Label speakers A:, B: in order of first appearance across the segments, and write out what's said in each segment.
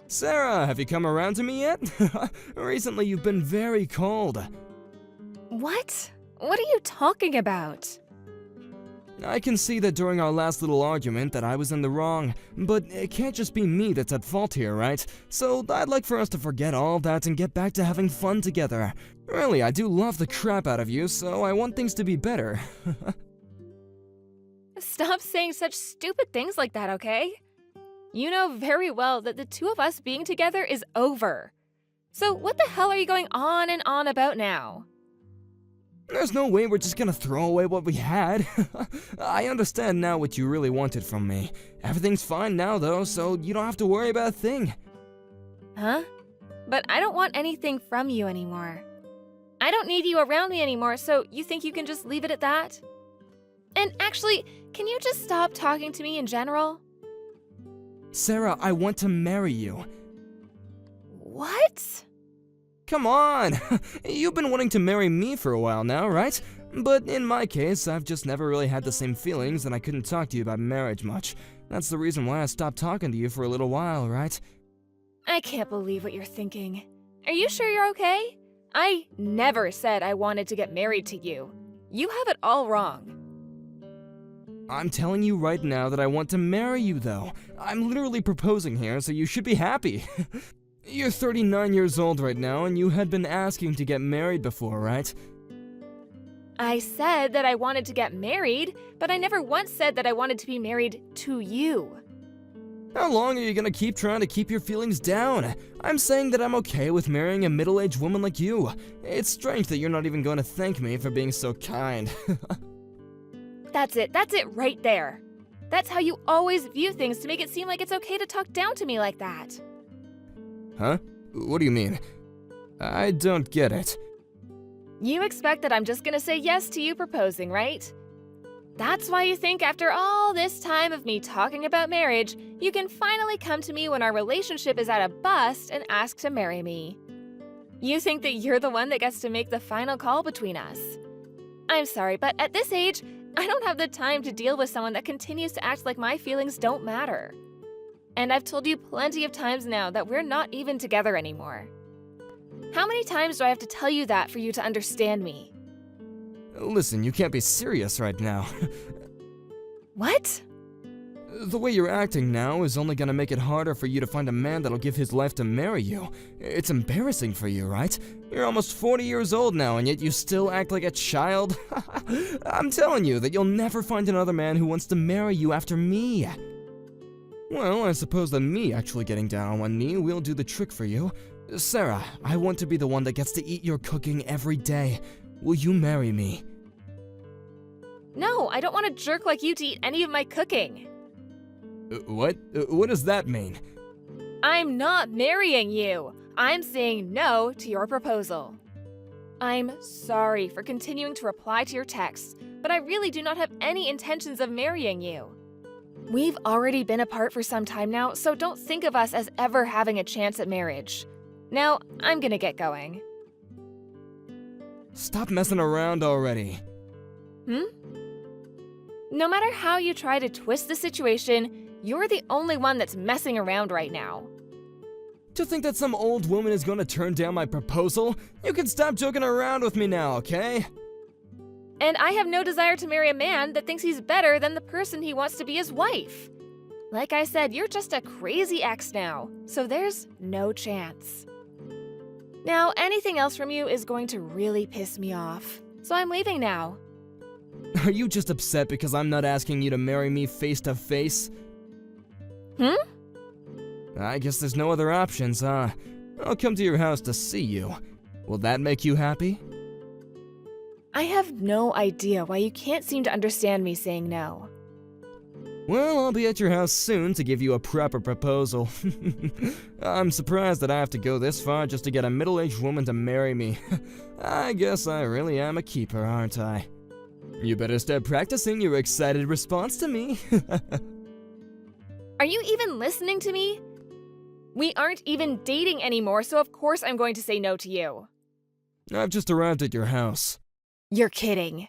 A: Sarah, have you come around to me yet? Recently you've been very cold.
B: What? What are you talking about?
A: I can see that during our last little argument that I was in the wrong, but it can't just be me that's at fault here, right? So I'd like for us to forget all that and get back to having fun together. Really, I do love the crap out of you, so I want things to be better.
B: Stop saying such stupid things like that, okay? You know very well that the two of us being together is over. So what the hell are you going on and on about now?
A: There's no way we're just gonna throw away what we had. I understand now what you really wanted from me. Everything's fine now though, so you don't have to worry about a thing.
B: Huh? But I don't want anything from you anymore. I don't need you around me anymore, so you think you can just leave it at that? And actually, can you just stop talking to me in general?
A: Sarah, I want to marry you.
B: What?
A: Come on! You've been wanting to marry me for a while now, right? But in my case, I've just never really had the same feelings and I couldn't talk to you about marriage much. That's the reason why I stopped talking to you for a little while, right?
B: I can't believe what you're thinking. Are you sure you're okay? I never said I wanted to get married to you. You have it all wrong.
A: I'm telling you right now that I want to marry you, though. I'm literally proposing here, so you should be happy. You're 39 years old right now, and you had been asking to get married before, right?
B: I said that I wanted to get married, but I never once said that I wanted to be married to you.
A: How long are you gonna keep trying to keep your feelings down? I'm saying that I'm okay with marrying a middle-aged woman like you. It's strange that you're not even going to thank me for being so kind.
B: That's it right there. That's how you always view things to make it seem like it's okay to talk down to me like that.
A: Huh? What do you mean? I don't get it.
B: You expect that I'm just gonna say yes to you proposing, right? That's why you think after all this time of me talking about marriage, you can finally come to me when our relationship is at a bust and ask to marry me. You think that you're the one that gets to make the final call between us. I'm sorry, but at this age, I don't have the time to deal with someone that continues to act like my feelings don't matter. And I've told you plenty of times now that we're not even together anymore. How many times do I have to tell you that for you to understand me?
A: Listen, you can't be serious right now.
B: What?
A: The way you're acting now is only gonna make it harder for you to find a man that'll give his life to marry you. It's embarrassing for you, right? You're almost 40 years old now, and yet you still act like a child? I'm telling you that you'll never find another man who wants to marry you after me. Well, I suppose that me actually getting down on one knee will do the trick for you. Sarah, I want to be the one that gets to eat your cooking every day. Will you marry me?
B: No, I don't want a jerk like you to eat any of my cooking.
A: What? What does that mean?
B: I'm not marrying you. I'm saying no to your proposal. I'm sorry for continuing to reply to your texts, but I really do not have any intentions of marrying you. We've already been apart for some time now, so don't think of us as ever having a chance at marriage. Now, I'm gonna get going.
A: Stop messing around already.
B: No matter how you try to twist the situation, you're the only one that's messing around right now.
A: To think that some old woman is gonna turn down my proposal? You can stop joking around with me now, okay?
B: And I have no desire to marry a man that thinks he's better than the person he wants to be his wife. Like I said, you're just a crazy ex now, so there's no chance. Now, anything else from you is going to really piss me off, so I'm leaving now.
A: Are you just upset because I'm not asking you to marry me face to face? I guess there's no other options, huh? I'll come to your house to see you. Will that make you happy?
B: I have no idea why you can't seem to understand me saying no.
A: Well, I'll be at your house soon to give you a proper proposal. I'm surprised that I have to go this far just to get a middle-aged woman to marry me. I guess I really am a keeper, aren't I? You better start practicing your excited response to me.
B: Are you even listening to me? We aren't even dating anymore, so of course I'm going to say no to you.
A: I've just arrived at your house.
B: You're kidding.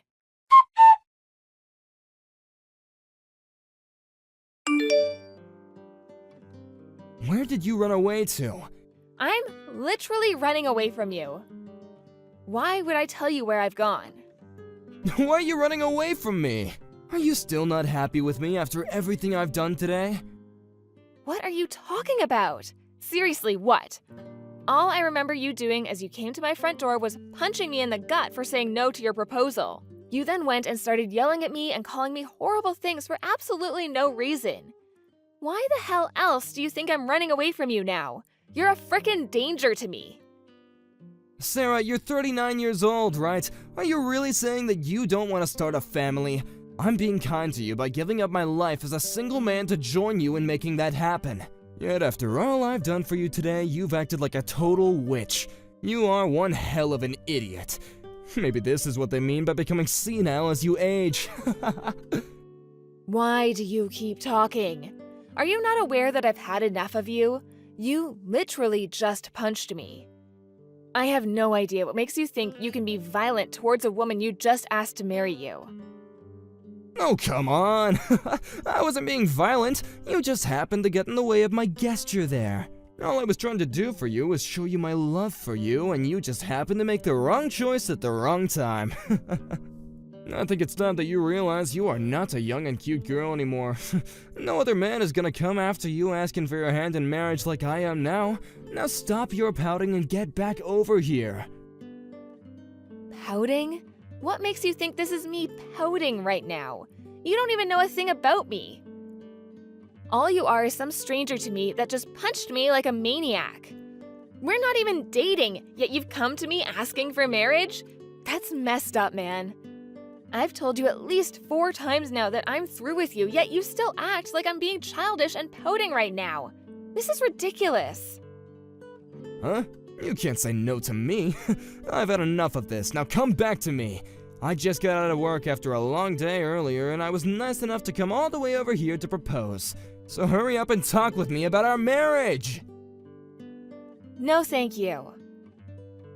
A: Where did you run away to?
B: I'm literally running away from you. Why would I tell you where I've gone?
A: Why are you running away from me? Are you still not happy with me after everything I've done today?
B: What are you talking about? Seriously, what? All I remember you doing as you came to my front door was punching me in the gut for saying no to your proposal. You then went and started yelling at me and calling me horrible things for absolutely no reason. Why the hell else do you think I'm running away from you now? You're a frickin' danger to me.
A: Sarah, you're 39 years old, right? Are you really saying that you don't want to start a family? I'm being kind to you by giving up my life as a single man to join you in making that happen. Yet after all I've done for you today, you've acted like a total witch. You are one hell of an idiot. Maybe this is what they mean by becoming senile as you age.
B: Why do you keep talking? Are you not aware that I've had enough of you? You literally just punched me. I have no idea what makes you think you can be violent towards a woman you just asked to marry you.
A: Oh, come on. I wasn't being violent. You just happened to get in the way of my gesture there. All I was trying to do for you was show you my love for you, and you just happened to make the wrong choice at the wrong time. I think it's time that you realize you are not a young and cute girl anymore. No other man is gonna come after you asking for your hand in marriage like I am now. Now stop your pouting and get back over here.
B: Pouting? What makes you think this is me pouting right now? You don't even know a thing about me. All you are is some stranger to me that just punched me like a maniac. We're not even dating, yet you've come to me asking for marriage? That's messed up, man. I've told you at least 4 times now that I'm through with you, yet you still act like I'm being childish and pouting right now. This is ridiculous.
A: Huh? You can't say no to me. I've had enough of this. Now come back to me. I just got out of work after a long day earlier, and I was nice enough to come all the way over here to propose. So hurry up and talk with me about our marriage!
B: No, thank you.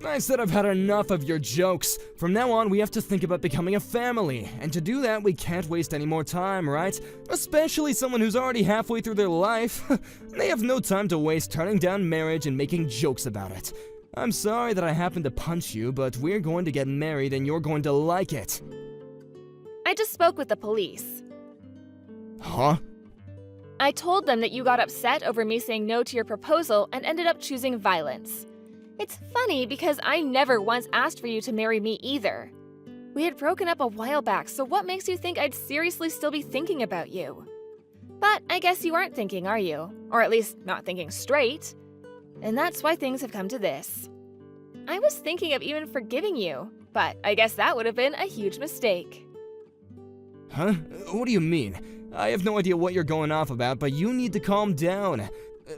A: I said I've had enough of your jokes. From now on, we have to think about becoming a family. And to do that, we can't waste any more time, right? Especially someone who's already halfway through their life. They have no time to waste turning down marriage and making jokes about it. I'm sorry that I happened to punch you, but we're going to get married and you're going to like it.
B: I just spoke with the police.
A: Huh?
B: I told them that you got upset over me saying no to your proposal and ended up choosing violence. It's funny because I never once asked for you to marry me either. We had broken up a while back, so what makes you think I'd seriously still be thinking about you? But I guess you aren't thinking, are you? Or at least not thinking straight. And that's why things have come to this. I was thinking of even forgiving you, but I guess that would have been a huge mistake.
A: Huh? What do you mean? I have no idea what you're going off about, but you need to calm down.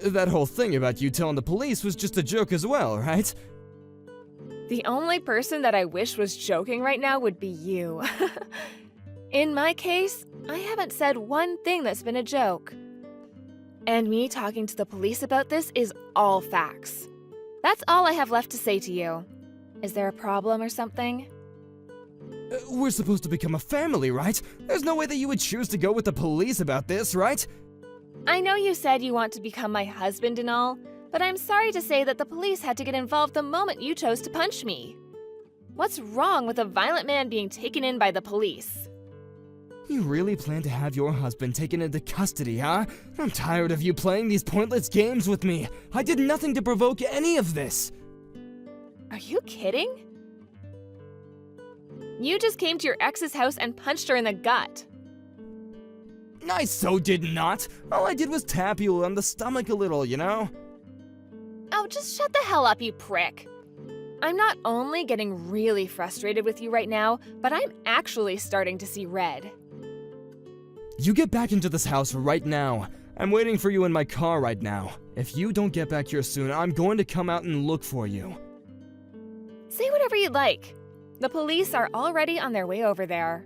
A: That whole thing about you telling the police was just a joke as well, right?
B: The only person that I wish was joking right now would be you. In my case, I haven't said one thing that's been a joke. And me talking to the police about this is all facts. That's all I have left to say to you. Is there a problem or something?
A: We're supposed to become a family, right? There's no way that you would choose to go with the police about this, right?
B: I know you said you want to become my husband and all, but I'm sorry to say that the police had to get involved the moment you chose to punch me. What's wrong with a violent man being taken in by the police?
A: You really plan to have your husband taken into custody, huh? I'm tired of you playing these pointless games with me. I did nothing to provoke any of this.
B: Are you kidding? You just came to your ex's house and punched her in the gut.
A: I so did not. All I did was tap you on the stomach a little, you know?
B: Oh, just shut the hell up, you prick. I'm not only getting really frustrated with you right now, but I'm actually starting to see red.
A: You get back into this house right now. I'm waiting for you in my car right now. If you don't get back here soon, I'm going to come out and look for you.
B: Say whatever you'd like. The police are already on their way over there.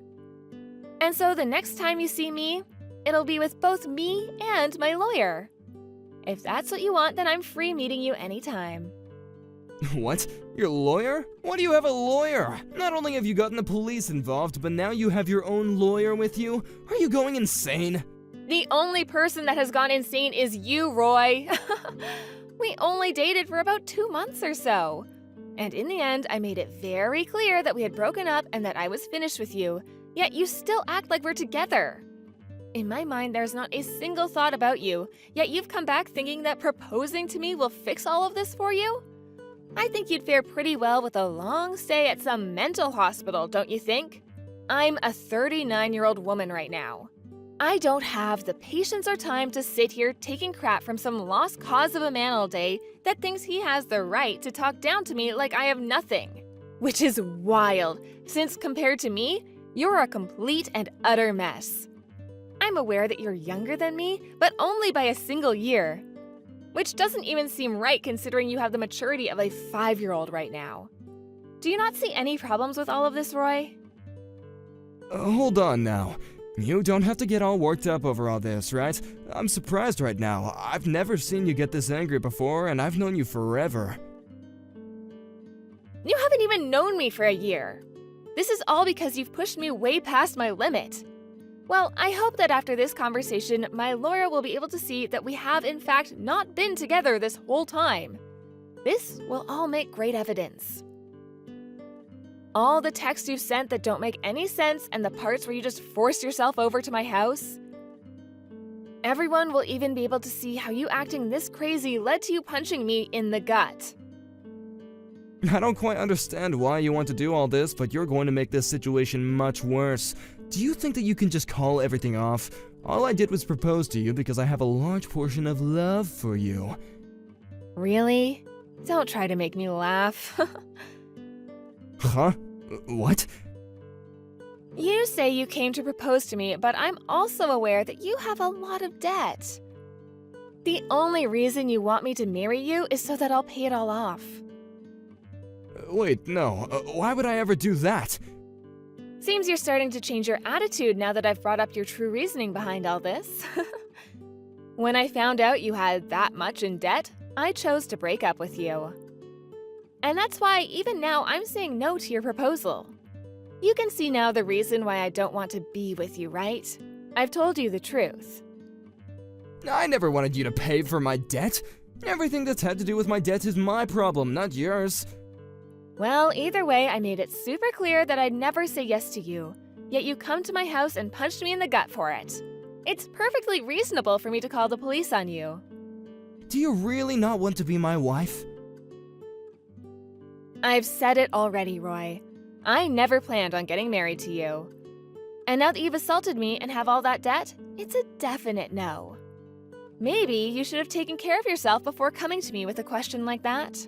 B: And so the next time you see me, it'll be with both me and my lawyer. If that's what you want, then I'm free meeting you anytime.
A: What? Your lawyer? Why do you have a lawyer? Not only have you gotten the police involved, but now you have your own lawyer with you? Are you going insane?
B: The only person that has gone insane is you, Roy. We only dated for about 2 months or so. And in the end, I made it very clear that we had broken up and that I was finished with you, yet you still act like we're together. In my mind, there's not a single thought about you, yet you've come back thinking that proposing to me will fix all of this for you? I think you'd fare pretty well with a long stay at some mental hospital, don't you think? I'm a 39-year-old woman right now. I don't have the patience or time to sit here taking crap from some lost cause of a man all day that thinks he has the right to talk down to me like I have nothing. Which is wild, since compared to me, you're a complete and utter mess. I'm aware that you're younger than me, but only by a single year. Which doesn't even seem right considering you have the maturity of a 5-year-old right now. Do you not see any problems with all of this, Roy?
A: Hold on now. You don't have to get all worked up over all this, right? I'm surprised right now. I've never seen you get this angry before, and I've known you forever.
B: You haven't even known me for a year. This is all because you've pushed me way past my limit. Well, I hope that after this conversation, my lawyer will be able to see that we have in fact not been together this whole time. This will all make great evidence. All the texts you've sent that don't make any sense and the parts where you just forced yourself over to my house. Everyone will even be able to see how you acting this crazy led to you punching me in the gut.
A: I don't quite understand why you want to do all this, but you're going to make this situation much worse. Do you think that you can just call everything off? All I did was propose to you because I have a large portion of love for you.
B: Really? Don't try to make me laugh.
A: Huh? What?
B: You say you came to propose to me, but I'm also aware that you have a lot of debt. The only reason you want me to marry you is so that I'll pay it all off.
A: Wait, no. Why would I ever do that?
B: Seems you're starting to change your attitude now that I've brought up your true reasoning behind all this. When I found out you had that much in debt, I chose to break up with you. And that's why even now I'm saying no to your proposal. You can see now the reason why I don't want to be with you, right? I've told you the truth.
A: I never wanted you to pay for my debt. Everything that's had to do with my debt is my problem, not yours.
B: Well, either way, I made it super clear that I'd never say yes to you. Yet you come to my house and punched me in the gut for it. It's perfectly reasonable for me to call the police on you.
A: Do you really not want to be my wife?
B: I've said it already, Roy. I never planned on getting married to you. And now that you've assaulted me and have all that debt, it's a definite no. Maybe you should have taken care of yourself before coming to me with a question like that.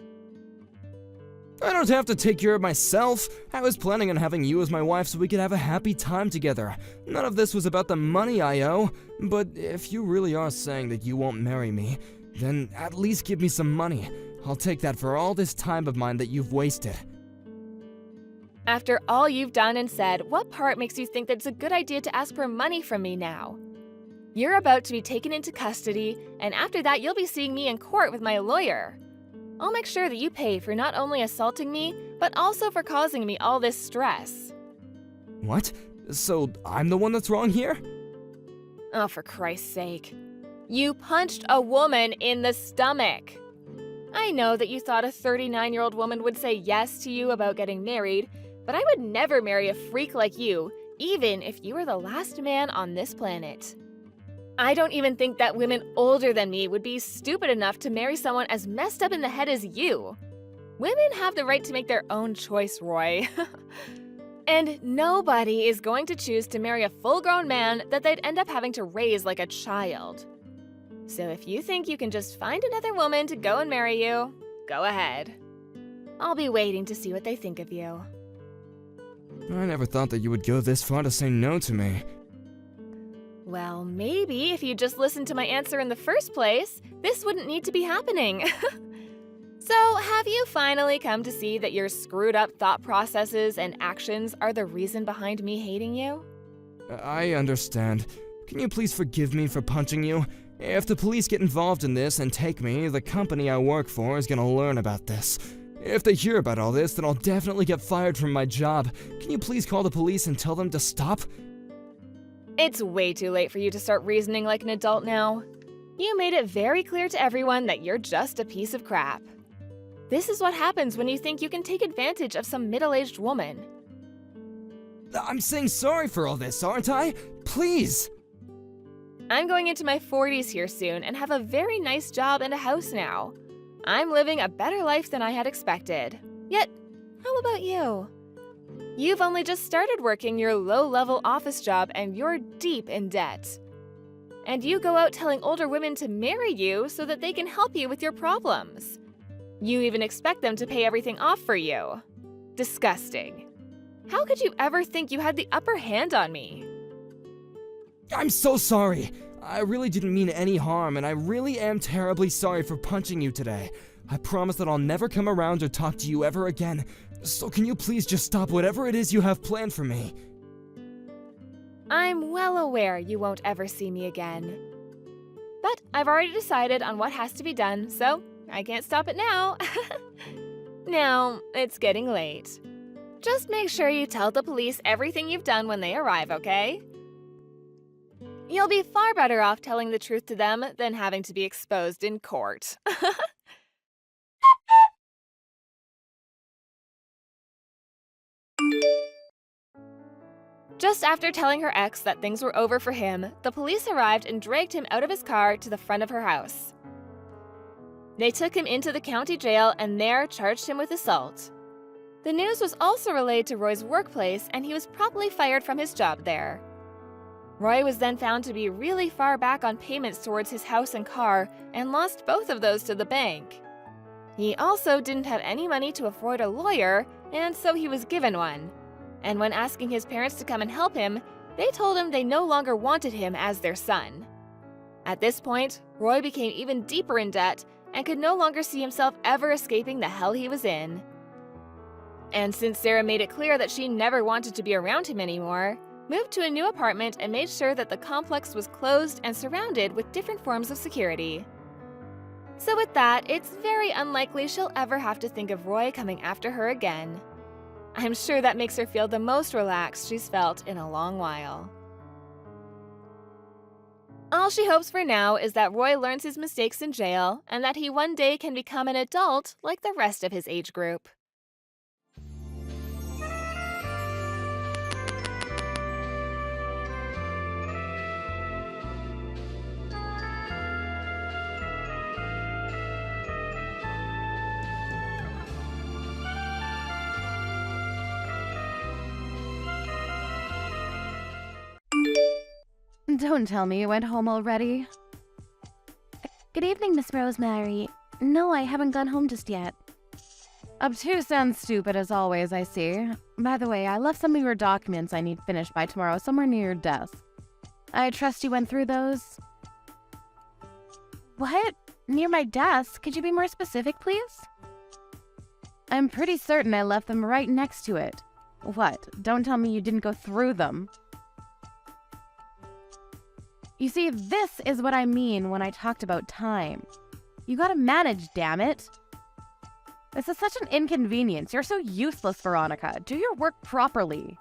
A: I don't have to take care of myself. I was planning on having you as my wife so we could have a happy time together. None of this was about the money I owe. But if you really are saying that you won't marry me, then at least give me some money. I'll take that for all this time of mine that you've wasted.
B: After all you've done and said, what part makes you think that it's a good idea to ask for money from me now? You're about to be taken into custody, and after that you'll be seeing me in court with my lawyer. I'll make sure that you pay for not only assaulting me, but also for causing me all this stress.
A: What? So I'm the one that's wrong here?
B: Oh, for Christ's sake. You punched a woman in the stomach. I know that you thought a 39-year-old woman would say yes to you about getting married, but I would never marry a freak like you, even if you were the last man on this planet. I don't even think that women older than me would be stupid enough to marry someone as messed up in the head as you. Women have the right to make their own choice, Roy. And nobody is going to choose to marry a full-grown man that they'd end up having to raise like a child. So if you think you can just find another woman to go and marry you, go ahead. I'll be waiting to see what they think of you.
A: I never thought that you would go this far to say no to me.
B: Well, maybe if you just listened to my answer in the first place, this wouldn't need to be happening. So, have you finally come to see that your screwed up thought processes and actions are the reason behind me hating you?
A: I understand. Can you please forgive me for punching you? If the police get involved in this and take me, the company I work for is gonna learn about this. If they hear about all this, then I'll definitely get fired from my job. Can you please call the police and tell them to stop?
B: It's way too late for you to start reasoning like an adult now. You made it very clear to everyone that you're just a piece of crap. This is what happens when you think you can take advantage of some middle-aged woman.
A: I'm saying sorry for all this, aren't I? Please!
B: I'm going into my 40s here soon and have a very nice job and a house now. I'm living a better life than I had expected. Yet, how about you? You've only just started working your low-level office job and you're deep in debt. And you go out telling older women to marry you so that they can help you with your problems. You even expect them to pay everything off for you. Disgusting. How could you ever think you had the upper hand on me?
A: I'm so sorry. I really didn't mean any harm, and I really am terribly sorry for punching you today. I promise that I'll never come around or talk to you ever again. So can you please just stop whatever it is you have planned for me?
B: I'm well aware you won't ever see me again. But I've already decided on what has to be done, so I can't stop it now. Now, it's getting late. Just make sure you tell the police everything you've done when they arrive, okay? You'll be far better off telling the truth to them than having to be exposed in court. Just after telling her ex that things were over for him, the police arrived and dragged him out of his car to the front of her house. They took him into the county jail and there charged him with assault. The news was also relayed to Roy's workplace and he was promptly fired from his job there. Roy was then found to be really far back on payments towards his house and car and lost both of those to the bank. He also didn't have any money to afford a lawyer, and so he was given one. And when asking his parents to come and help him, they told him they no longer wanted him as their son. At this point, Roy became even deeper in debt and could no longer see himself ever escaping the hell he was in. And since Sarah made it clear that she never wanted to be around him anymore, moved to a new apartment and made sure that the complex was closed and surrounded with different forms of security. So with that, it's very unlikely she'll ever have to think of Roy coming after her again. I'm sure that makes her feel the most relaxed she's felt in a long while. All she hopes for now is that Roy learns his mistakes in jail and that he one day can become an adult like the rest of his age group.
C: Don't tell me you went home already. Good evening, Miss Rosemary. No, I haven't gone home just yet. Obtuse and stupid as always, I see. By the way, I left some of your documents I need finished by tomorrow somewhere near your desk. I trust you went through those? What? Near my desk? Could you be more specific, please? I'm pretty certain I left them right next to it. What? Don't tell me you didn't go through them. You see, this is what I mean when I talked about time. You gotta manage, damn it. This is such an inconvenience. You're so useless, Veronica. Do your work properly.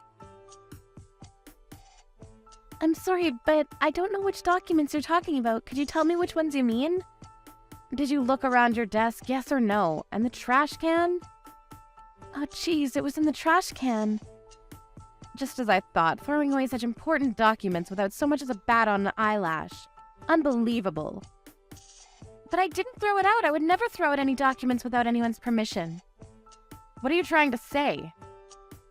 C: I'm sorry, but I don't know which documents you're talking about. Could you tell me which ones you mean? Did you look around your desk, yes or no? And the trash can? Oh, jeez, it was in the trash can. Just as I thought, throwing away such important documents without so much as a bat on an eyelash. Unbelievable. But I didn't throw it out. I would never throw out any documents without anyone's permission. What are you trying to say?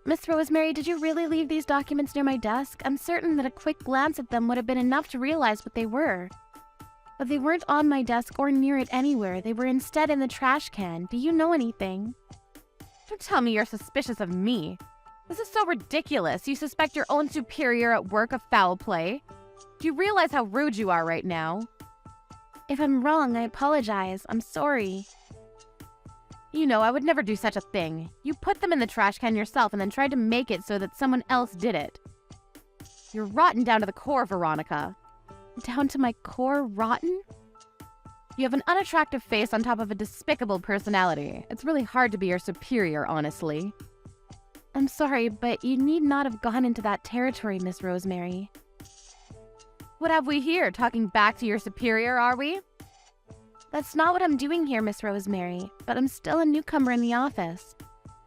C: Miss Rosemary, did you really leave these documents near my desk? I'm certain that a quick glance at them would have been enough to realize what they were. But they weren't on my desk or near it anywhere. They were instead in the trash can. Do you know anything? Don't tell me you're suspicious of me. This is so ridiculous. You suspect your own superior at work of foul play. Do you realize how rude you are right now? If I'm wrong, I apologize. I'm sorry. You know, I would never do such a thing. You put them in the trash can yourself and then tried to make it so that someone else did it. You're rotten down to the core, Veronica. Down to my core rotten? You have an unattractive face on top of a despicable personality. It's really hard to be your superior, honestly. I'm sorry, but you need not have gone into that territory, Miss Rosemary. What have we here? Talking back to your superior, are we? That's not what I'm doing here, Miss Rosemary, but I'm still a newcomer in the office.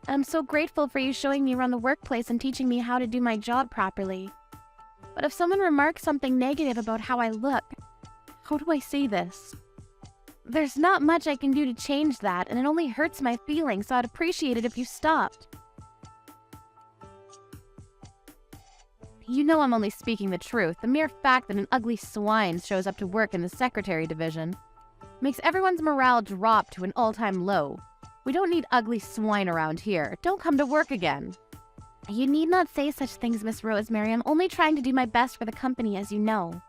C: And I'm so grateful for you showing me around the workplace and teaching me how to do my job properly. But if someone remarks something negative about how I look, how do I say this? There's not much I can do to change that, and it only hurts my feelings, so I'd appreciate it if you stopped. You know I'm only speaking the truth. The mere fact that an ugly swine shows up to work in the secretary division makes everyone's morale drop to an all-time low. We don't need ugly swine around here. Don't come to work again. You need not say such things, Miss Rosemary. I'm only trying to do my best for the company, as you know.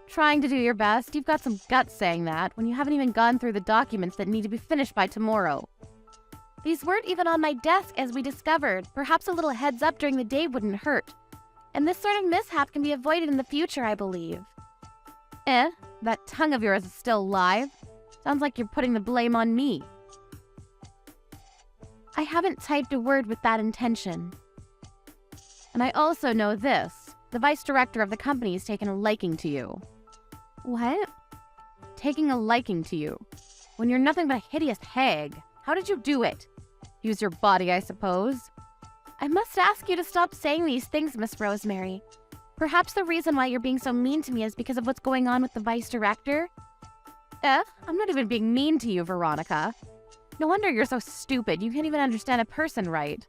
C: Trying to do your best? You've got some guts saying that, when you haven't even gone through the documents that need to be finished by tomorrow. These weren't even on my desk, as we discovered. Perhaps a little heads up during the day wouldn't hurt. And this sort of mishap can be avoided in the future, I believe. That tongue of yours is still live? Sounds like you're putting the blame on me. I haven't typed a word with that intention. And I also know this. The vice director of the company has taken a liking to you. What? Taking a liking to you. When you're nothing but a hideous hag. How did you do it? Use your body, I suppose. I must ask you to stop saying these things, Miss Rosemary. Perhaps the reason why you're being so mean to me is because of what's going on with the vice director? I'm not even being mean to you, Veronica. No wonder you're so stupid. You can't even understand a person right.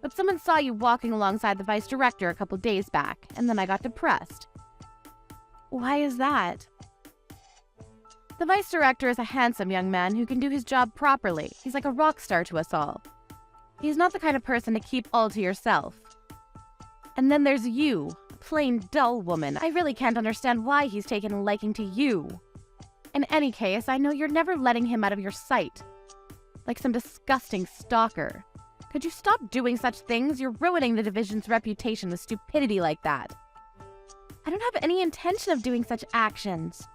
C: But someone saw you walking alongside the vice director a couple days back, and then I got depressed. Why is that? The vice director is a handsome young man who can do his job properly. He's like a rock star to us all. He's not the kind of person to keep all to yourself. And then there's you, a plain dull woman. I really can't understand why he's taken a liking to you. In any case, I know you're never letting him out of your sight. Like some disgusting stalker. Could you stop doing such things? You're ruining the division's reputation with stupidity like that. I don't have any intention of doing such actions.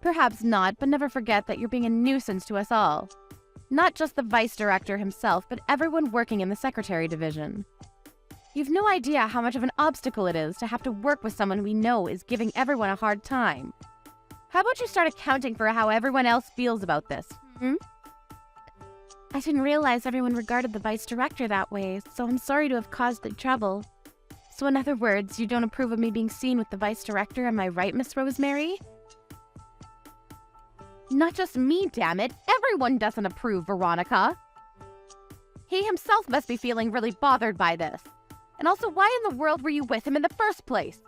C: Perhaps not, but never forget that you're being a nuisance to us all. Not just the vice director himself, but everyone working in the secretary division. You've no idea how much of an obstacle it is to have to work with someone we know is giving everyone a hard time. How about you start accounting for how everyone else feels about this? I didn't realize everyone regarded the vice director that way, so I'm sorry to have caused the trouble. So in other words, you don't approve of me being seen with the vice director, am I right, Miss Rosemary? Not just me, damn it. Everyone doesn't approve, Veronica. He himself must be feeling really bothered by this. And also, why in the world were you with him in the first place?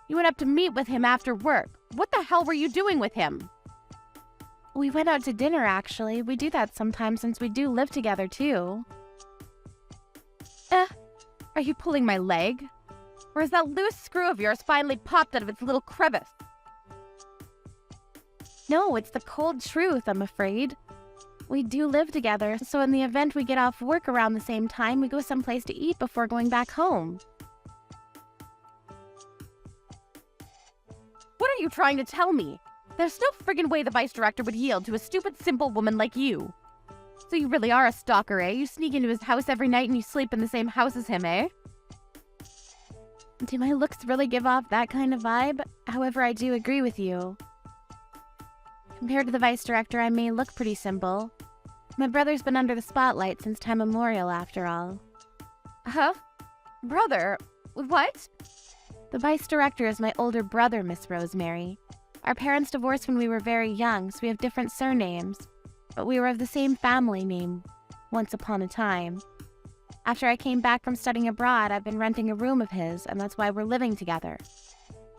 C: You went up to meet with him after work. What the hell were you doing with him? We went out to dinner, actually. We do that sometimes since we do live together, too. Are you pulling my leg? Or has that loose screw of yours finally popped out of its little crevice? No, it's the cold truth, I'm afraid. We do live together, so in the event we get off work around the same time, we go someplace to eat before going back home. What are you trying to tell me? There's no friggin' way the vice director would yield to a stupid, simple woman like you. So you really are a stalker, eh? You sneak into his house every night and you sleep in the same house as him, eh? Do my looks really give off that kind of vibe? However, I do agree with you. Compared to the vice director, I may look pretty simple. My brother's been under the spotlight since time immemorial, after all. Huh? Brother? What? The vice director is my older brother, Miss Rosemary. Our parents divorced when we were very young, so we have different surnames. But we were of the same family name, once upon a time. After I came back from studying abroad, I've been renting a room of his, and that's why we're living together.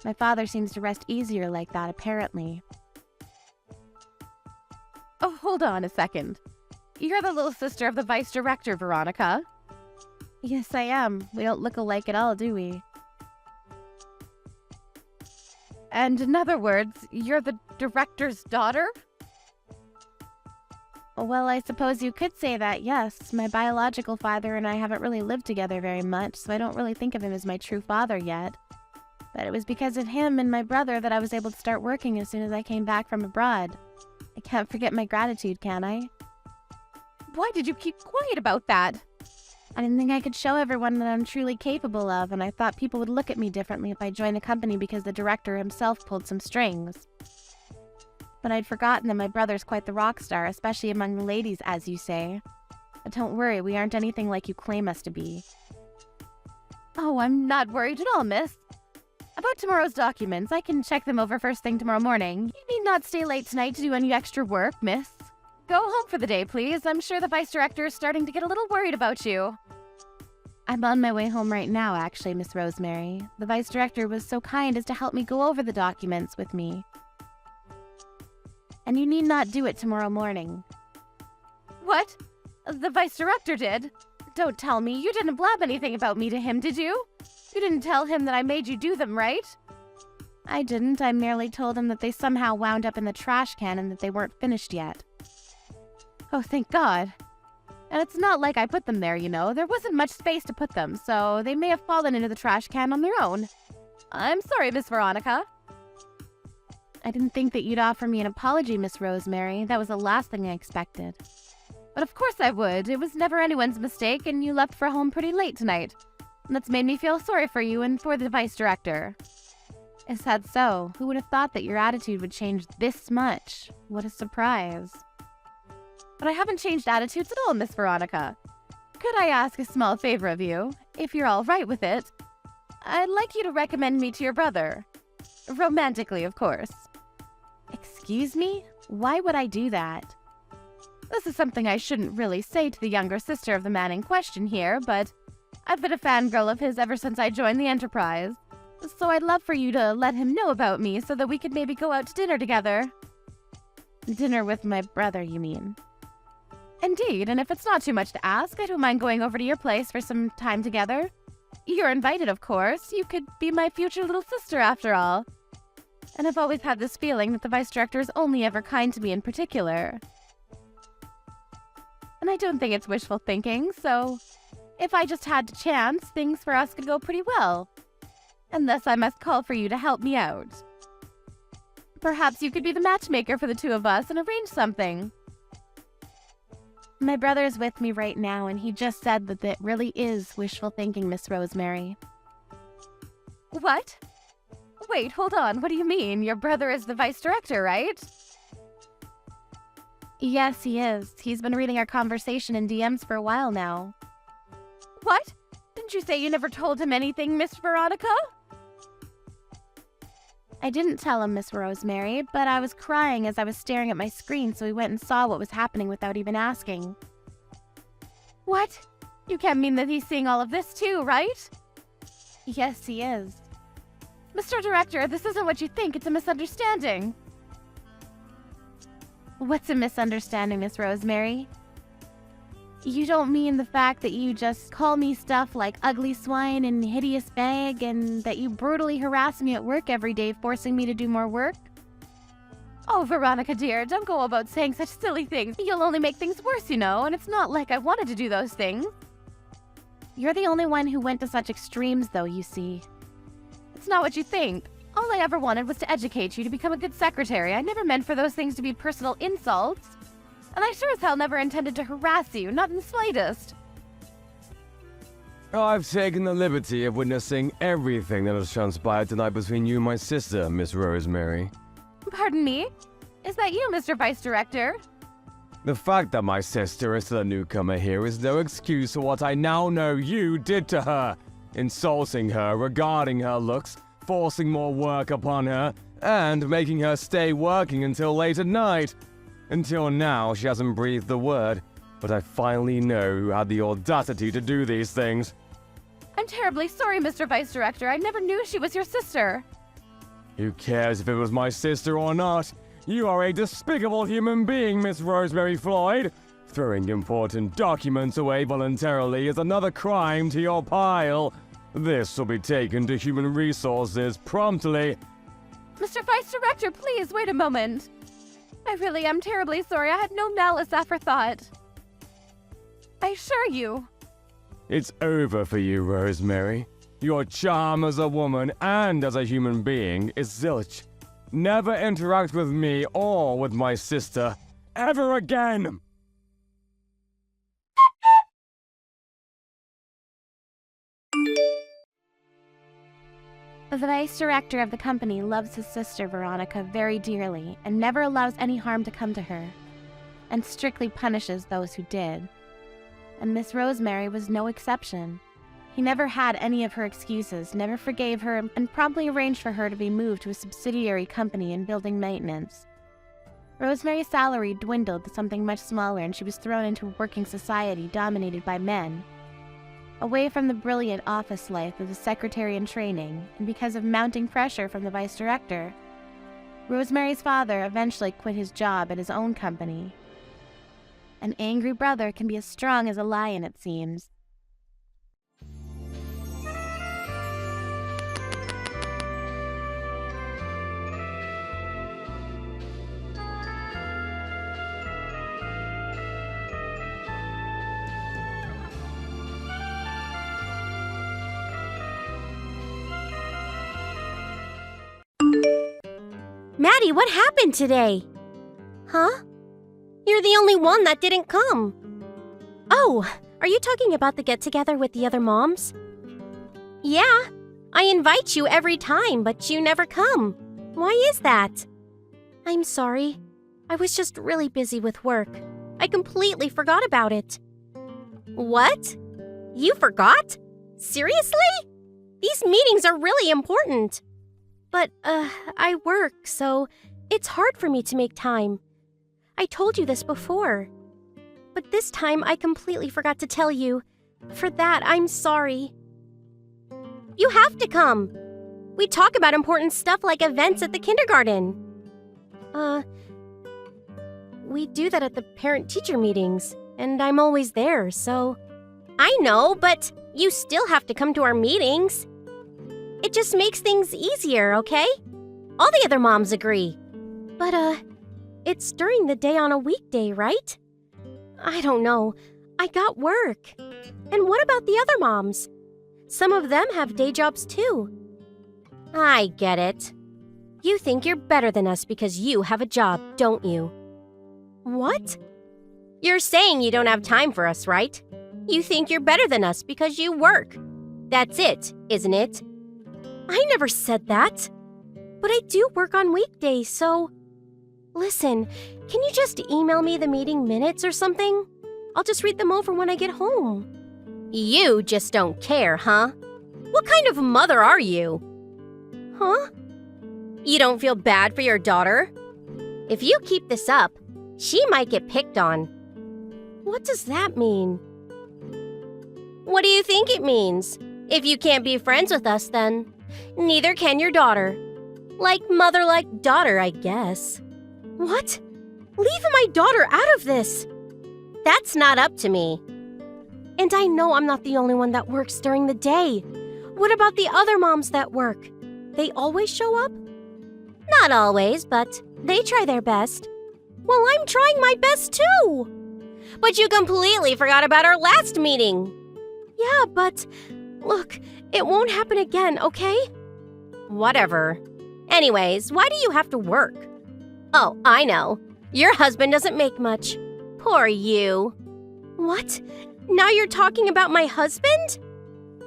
C: My father seems to rest easier like that, apparently. Oh, hold on a second. You're the little sister of the vice director, Veronica. Yes, I am. We don't look alike at all, do we? And in other words, you're the director's daughter? Well, I suppose you could say that, yes. My biological father and I haven't really lived together very much, so I don't really think of him as my true father yet. But it was because of him and my brother that I was able to start working as soon as I came back from abroad. I can't forget my gratitude, can I? Why did you keep quiet about that? I didn't think I could show everyone that I'm truly capable of, and I thought people would look at me differently if I joined a company because the director himself pulled some strings. But I'd forgotten that my brother's quite the rock star, especially among the ladies, as you say. But don't worry, we aren't anything like you claim us to be. Oh, I'm not worried at all, miss. About tomorrow's documents, I can check them over first thing tomorrow morning. You need not stay late tonight to do any extra work, miss. Go home for the day, please. I'm sure the vice director is starting to get a little worried about you. I'm on my way home right now, actually, Miss Rosemary. The vice director was so kind as to help me go over the documents with me. And you need not do it tomorrow morning. What? The vice director did? Don't tell me. You didn't blab anything about me to him, did you? You didn't tell him that I made you do them, right? I didn't. I merely told him that they somehow wound up in the trash can and that they weren't finished yet. Oh, thank God. And it's not like I put them there, you know. There wasn't much space to put them, so they may have fallen into the trash can on their own. I'm sorry, Miss Veronica. I didn't think that you'd offer me an apology, Miss Rosemary. That was the last thing I expected. But of course I would. It was never anyone's mistake, and you left for home pretty late tonight. And that's made me feel sorry for you and for the vice director. Is that so? Who would have thought that your attitude would change this much? What a surprise. But I haven't changed attitudes at all, Miss Veronica. Could I ask a small favor of you? If you're all right with it, I'd like you to recommend me to your brother. Romantically, of course. Excuse me? Why would I do that? This is something I shouldn't really say to the younger sister of the man in question here, but I've been a fangirl of his ever since I joined the Enterprise. So I'd love for you to let him know about me so that we could maybe go out to dinner together. Dinner with my brother, you mean? Indeed, and if it's not too much to ask, I don't mind going over to your place for some time together. You're invited, of course. You could be my future little sister, after all. And I've always had this feeling that the vice director is only ever kind to me in particular. And I don't think it's wishful thinking, so if I just had to chance, things for us could go pretty well. And thus I must call for you to help me out. Perhaps you could be the matchmaker for the two of us and arrange something. My brother's with me right now, and he just said that it really is wishful thinking, Miss Rosemary. What? Wait, hold on. What do you mean? Your brother is the vice director, right? Yes, he is. He's been reading our conversation in DMs for a while now. What? Didn't you say you never told him anything, Miss Veronica? I didn't tell him, Miss Rosemary, but I was crying as I was staring at my screen, so he went and saw what was happening without even asking. What? You can't mean that he's seeing all of this too, right? Yes, he is. Mr. Director, this isn't what you think. It's a misunderstanding. What's a misunderstanding, Miss Rosemary? You don't mean the fact that you just call me stuff like ugly swine and hideous bag, and that you brutally harass me at work every day, forcing me to do more work? Oh, Veronica dear, don't go about saying such silly things. You'll only make things worse, you know, and it's not like I wanted to do those things. You're the only one who went to such extremes, though, you see. It's not what you think. All I ever wanted was to educate you to become a good secretary. I never meant for those things to be personal insults. And I sure as hell never intended to harass you, not in the slightest.
D: I've taken the liberty of witnessing everything that has transpired tonight between you and my sister, Miss Rosemary.
C: Pardon me? Is that you, Mr. Vice Director?
D: The fact that my sister is still a newcomer here is no excuse for what I now know you did to her. Insulting her regarding her looks, forcing more work upon her, and making her stay working until late at night. Until now, she hasn't breathed a word, but I finally know who had the audacity to do these things.
C: I'm terribly sorry, Mr. Vice Director. I never knew she was your sister.
D: Who cares if it was my sister or not? You are a despicable human being, Miss Rosemary Floyd. Throwing important documents away voluntarily is another crime to your pile. This will be taken to Human Resources promptly.
C: Mr. Vice Director, please wait a moment. I really am terribly sorry. I had no malice aforethought. I assure you.
D: It's over for you, Rosemary. Your charm as a woman and as a human being is zilch. Never interact with me or with my sister ever again!
C: The vice director of the company loves his sister Veronica very dearly and never allows any harm to come to her, and strictly punishes those who did. And Miss Rosemary was no exception. He never had any of her excuses, never forgave her, and promptly arranged for her to be moved to a subsidiary company in building maintenance. Rosemary's salary dwindled to something much smaller, and she was thrown into working society dominated by men. Away from the brilliant office life of the secretary in training, and because of mounting pressure from the vice director, Rosemary's father eventually quit his job at his own company. An angry brother can be as strong as a lion, it seems.
E: Maddy, what happened today? Huh? You're the only one that didn't come. Oh, are you talking about the get-together with the other moms? Yeah, I invite you every time, but you never come. Why is that? I'm sorry. I was just really busy with work. I completely forgot about it. What? You forgot? Seriously? These meetings are really important. But, I work, so it's hard for me to make time. I told you this before. But this time I completely forgot to tell you. For that, I'm sorry. You have to come. We talk about important stuff like events at the kindergarten. We do that at the parent-teacher meetings, and I'm always there, so... I know, but you still have to come to our meetings. It just makes things easier, okay? All the other moms agree. But, it's during the day on a weekday, right? I don't know. I got work. And what about the other moms? Some of them have day jobs too. I get it. You think you're better than us because you have a job, don't you? What? You're saying you don't have time for us, right? You think you're better than us because you work. That's it, isn't it? I never said that. But I do work on weekdays, so... Listen, can you just email me the meeting minutes or something? I'll just read them over when I get home. You just don't care, huh? What kind of mother are you? Huh? You don't feel bad for your daughter? If you keep this up, she might get picked on. What does that mean? What do you think it means? If you can't be friends with us, then neither can your daughter. Like mother, like daughter, I guess. What? Leave my daughter out of this. That's not up to me. And I know I'm not the only one that works during the day. What about the other moms that work? They always show up? Not always, but they try their best. Well, I'm trying my best too. But you completely forgot about our last meeting. Yeah, but look, it won't happen again, okay? Whatever. Anyways, why do you have to work? Oh, I know. Your husband doesn't make much. Poor you. What? Now you're talking about my husband?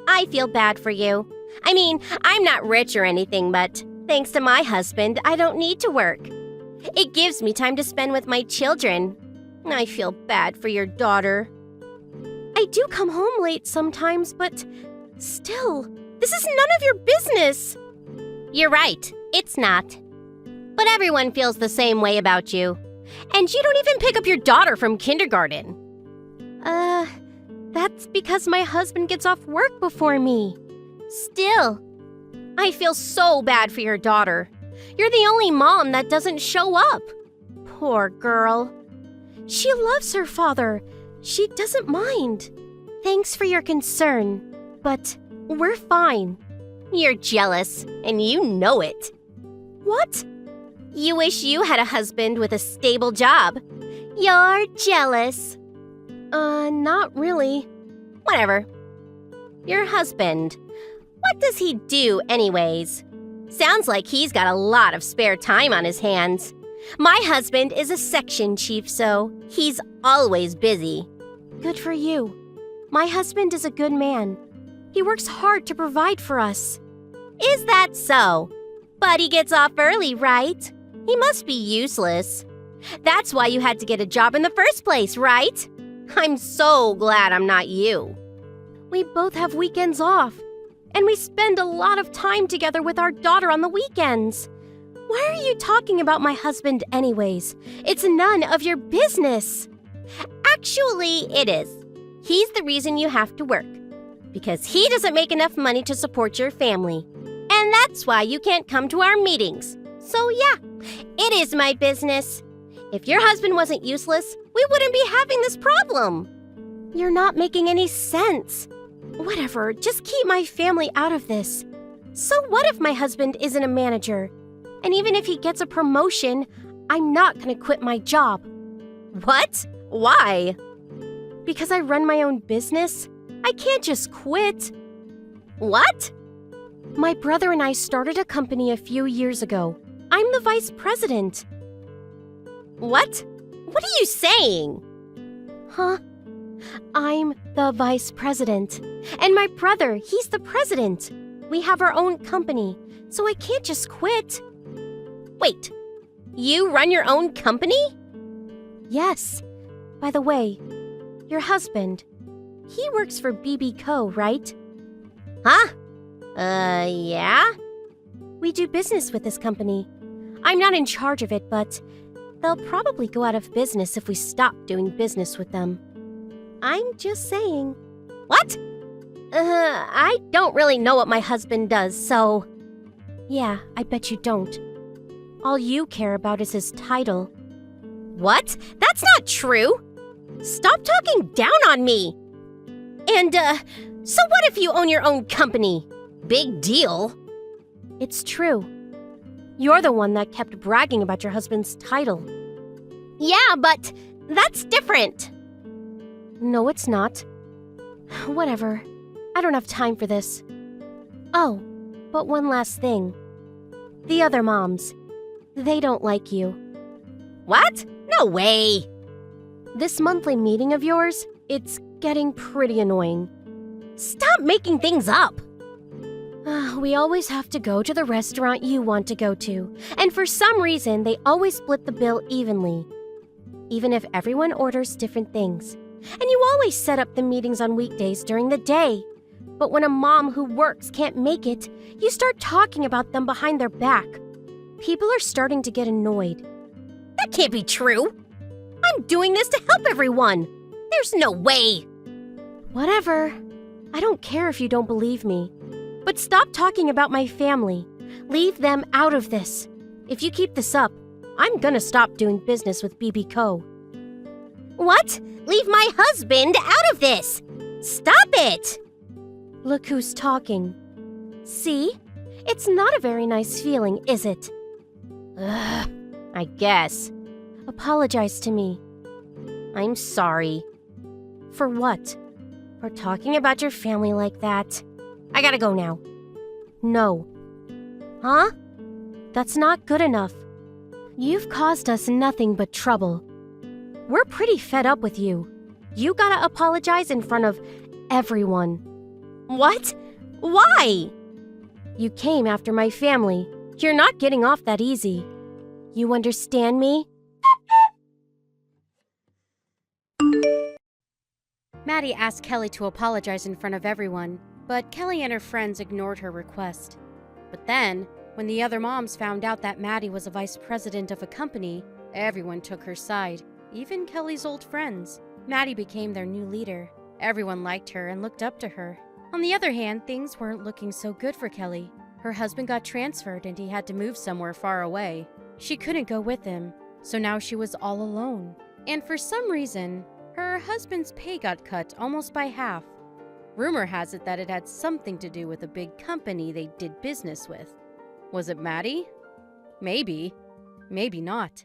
E: I feel bad for you. I mean, I'm not rich or anything, but thanks to my husband, I don't need to work. It gives me time to spend with my children. I feel bad for your daughter. I do come home late sometimes, but still, this is none of your business. You're right, it's not. But everyone feels the same way about you. And you don't even pick up your daughter from kindergarten. That's because my husband gets off work before me. Still, I feel so bad for your daughter. You're the only mom that doesn't show up. Poor girl. She loves her father. She doesn't mind. Thanks for your concern, but we're fine. You're jealous, and you know it. What? You wish you had a husband with a stable job. You're jealous. Not really. Whatever. Your husband. What does he do anyways? Sounds like he's got a lot of spare time on his hands. My husband is a section chief, so he's always busy. Good for you. My husband is a good man. He works hard to provide for us. Is that so? But he gets off early, right? He must be useless. That's why you had to get a job in the first place, right? I'm so glad I'm not you. We both have weekends off, and we spend a lot of time together with our daughter on the weekends. Why are you talking about my husband anyways? It's none of your business. Actually, it is. He's the reason you have to work. Because he doesn't make enough money to support your family. And that's why you can't come to our meetings. So yeah, it is my business. If your husband wasn't useless, we wouldn't be having this problem. You're not making any sense. Whatever, just keep my family out of this. So what if my husband isn't a manager? And even if he gets a promotion, I'm not gonna quit my job. What? Why? Because I run my own business. I can't just quit. What? My brother and I started a company a few years ago. I'm the vice president. What? What are you saying? Huh? I'm the vice president. And my brother, he's the president. We have our own company, so I can't just quit. Wait, you run your own company? Yes. By the way, your husband, he works for BB Co., right? Huh? Yeah? We do business with this company. I'm not in charge of it, but they'll probably go out of business if we stop doing business with them. I'm just saying. What? I don't really know what my husband does, so... Yeah, I bet you don't. All you care about is his title. What? That's not true! Stop talking down on me! And, so what if you own your own company? Big deal. It's true. You're the one that kept bragging about your husband's title. Yeah, but that's different. No, it's not. Whatever. I don't have time for this. Oh, but one last thing. The other moms. They don't like you. What? No way! This monthly meeting of yours, it's getting pretty annoying. Stop making things up! We always have to go to the restaurant you want to go to, and for some reason, they always split the bill evenly. Even if everyone orders different things. And you always set up the meetings on weekdays during the day. But when a mom who works can't make it, you start talking about them behind their back. People are starting to get annoyed. That can't be true! I'm doing this to help everyone! There's no way! Whatever. I don't care if you don't believe me. But stop talking about my family. Leave them out of this. If you keep this up, I'm gonna stop doing business with BB Co. What? Leave my husband out of this! Stop it! Look who's talking. See? It's not a very nice feeling, is it? Ugh, I guess. Apologize to me. I'm sorry. For what? For talking about your family like that. I gotta go now. No. Huh? That's not good enough. You've caused us nothing but trouble. We're pretty fed up with you. You gotta apologize in front of everyone. What? Why? You came after my family. You're not getting off that easy. You understand me?
F: Maddy asked Kelly to apologize in front of everyone, but Kelly and her friends ignored her request. But then, when the other moms found out that Maddy was a vice president of a company, everyone took her side, even Kelly's old friends. Maddy became their new leader. Everyone liked her and looked up to her. On the other hand, things weren't looking so good for Kelly. Her husband got transferred and he had to move somewhere far away. She couldn't go with him, so now she was all alone. And for some reason, her husband's pay got cut almost by half. Rumor has it that it had something to do with a big company they did business with. Was it Maddy? Maybe. Maybe not.